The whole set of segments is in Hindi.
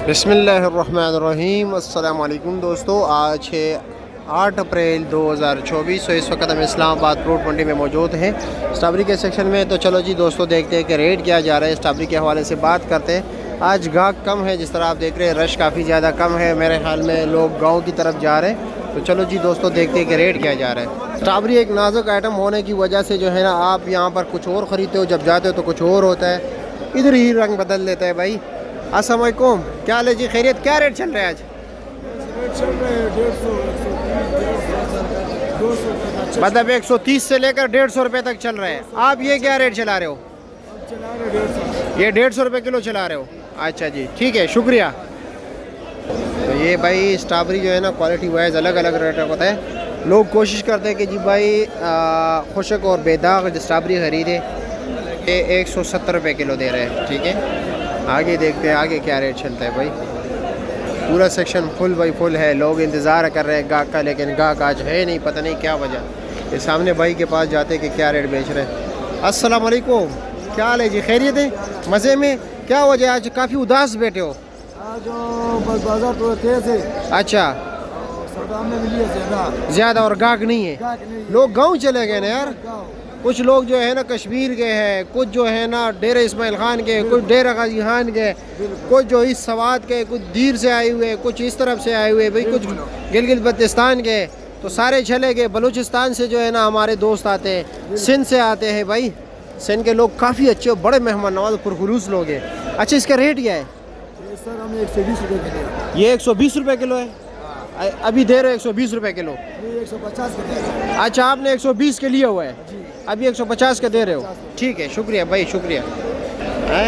बिस्मिल्लाहिर्रहमानिर्रहीम। अस्सलाम वालेकुम दोस्तों, आज है 8 अप्रैल 2024। इस वक्त हम इस्लामाबाद फ्रूट मंडी में मौजूद हैं स्ट्रॉबेरी के सेक्शन में। तो चलो जी दोस्तों, देखते हैं कि रेट क्या जा रहा है। स्ट्रॉबेरी के हवाले से बात करते हैं। आज गाहक कम है, जिस तरह आप देख रहे हैं रश काफ़ी ज़्यादा कम है। मेरे ख्याल में लोग गाँव की तरफ जा रहे हैं। तो चलो जी दोस्तों, देखते हैं कि रेट क्या जा रहा है। स्ट्रॉबेरी एक नाजुक आइटम होने की वजह से जो है ना, आप यहाँ पर कुछ और ख़रीदते हो, जब जाते हो तो कुछ और होता है, इधर ही रंग बदल लेता है भाई। अस्सलाम वालेकुम, क्या हाल है जी, खैरियत? क्या रेट चल रहा है आज? मतलब 130 से लेकर 150 रुपये तक चल रहा है। आप ये क्या रेट चला रहे हो? ये 150 रुपये किलो चला रहे हो? अच्छा जी, ठीक है, शुक्रिया। तो ये भाई स्ट्रॉबेरी जो है ना, क्वालिटी वाइज अलग अलग रेट होता है। लोग कोशिश करते हैं कि जी भाई खुशक और बेदाग स्ट्रॉबेरी ख़रीदे। ये 170 रुपये किलो दे रहे हैं, ठीक है। आगे देखते हैं आगे क्या रेट चलता है भाई। पूरा सेक्शन फुल बाई फुल है, लोग इंतज़ार कर रहे हैं गाहक का, लेकिन गाहक आज है नहीं, पता नहीं क्या वजह। ये सामने भाई के पास जाते कि क्या रेट बेच रहे हैं। अस्सलाम वालेकुम, क्या हाल है जी, खैरियत है? मज़े में? क्या वजह, आज काफ़ी उदास बैठे हो? बाजार थोड़ा तेज है। अच्छा, ज़्यादा और गाहक नहीं है। लोग गाँव चले गए ना यार। कुछ लोग जो है ना कश्मीर के हैं, कुछ जो है ना डेरा इस्माइल खान के, कुछ डेरा गाजी खान के, कुछ जो इस सवात के, कुछ दीर से आए हुए, कुछ इस तरफ से आए हुए भाई, कुछ गिलगित बल्तिस्तान के, तो सारे चले गए। बलूचिस्तान से जो है ना हमारे दोस्त आते हैं, सिंध से आते हैं भाई। सिंध के लोग काफ़ी अच्छे और बड़े मेहमान नवाज पुरखुलूस लोग हैं। अच्छा, इसका रेट क्या है? सर हमें 120 रुपये किलो। ये 120 रुपये किलो है? अभी दे रहे हो 120 रुपये किलो? 150 के। अच्छा, आपने 120 के लिए हुआ है, अभी 150 का दे रहे हो? ठीक है, शुक्रिया भाई, शुक्रिया।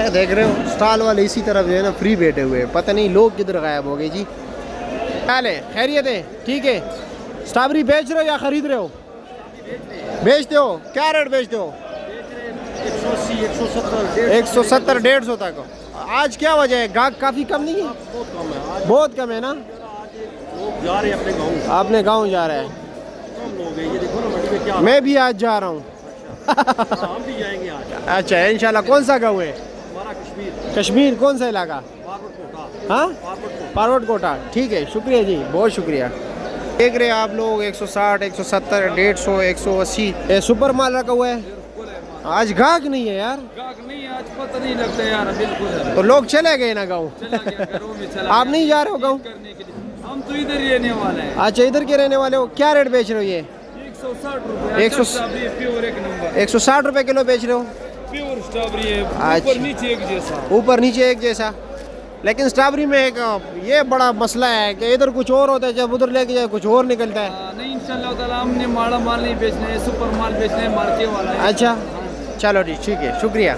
देख रहे हो स्टॉल वाले इसी तरफ जो है ना फ्री बैठे हुए हैं, पता नहीं लोग किधर गायब हो गए जी। क्या है, खैरियत है? ठीक है। स्ट्रॉबेरी बेच रहे हो या ख़रीद रहे हो? बेचते हो? क्या रेट बेचते हो? 170 150 तक। आज क्या वजह है, गाहक काफ़ी कम नहीं है? बहुत कम है ना। जा रहे हैं अपने गाँव। आपने गाँव जा रहे हैं? ये देखो ना मंडी में क्या। मैं भी आज जा रहा हूँ। हम भी जाएंगे आज। अच्छा, इंशाल्लाह। कौन सा गाँव है? हमारा कश्मीर। कश्मीर कौन सा इलाका? कोटा। हाँ, पारवट कोटा। ठीक है, शुक्रिया जी, बहुत शुक्रिया। देख रहे हैं आप लोग 160 170 150 180 ये सुपर माल रखा हुआ है। आज गाहक नहीं है यार। गाहक नहीं है आज, पता नहीं लगता यार, बिल्कुल। तो लोग चले गए ना गाँव। आप नहीं जा रहे हो गाँव? हम तो इधर ही रहने वाले हैं। अच्छा, इधर के रहने वाले हो। क्या रेट बेच रहे हो? ये 160 रुपये। 160 रुपये किलो बेच रहे हो? प्योर स्ट्रॉबेरी है, अच्छा। ऊपर नीचे एक जैसा। ऊपर नीचे एक जैसा। लेकिन स्ट्रॉबेरी में एक ये बड़ा मसला है कि इधर कुछ और होता है, जब उधर लेके जाए कुछ और निकलता है। नहीं, इंशाल्लाह ताला हमने माड़ा माल नहीं बेचना है, सुपर माल बेचना है, मार्के वाला है। अच्छा, चलो जी, ठीक है, शुक्रिया।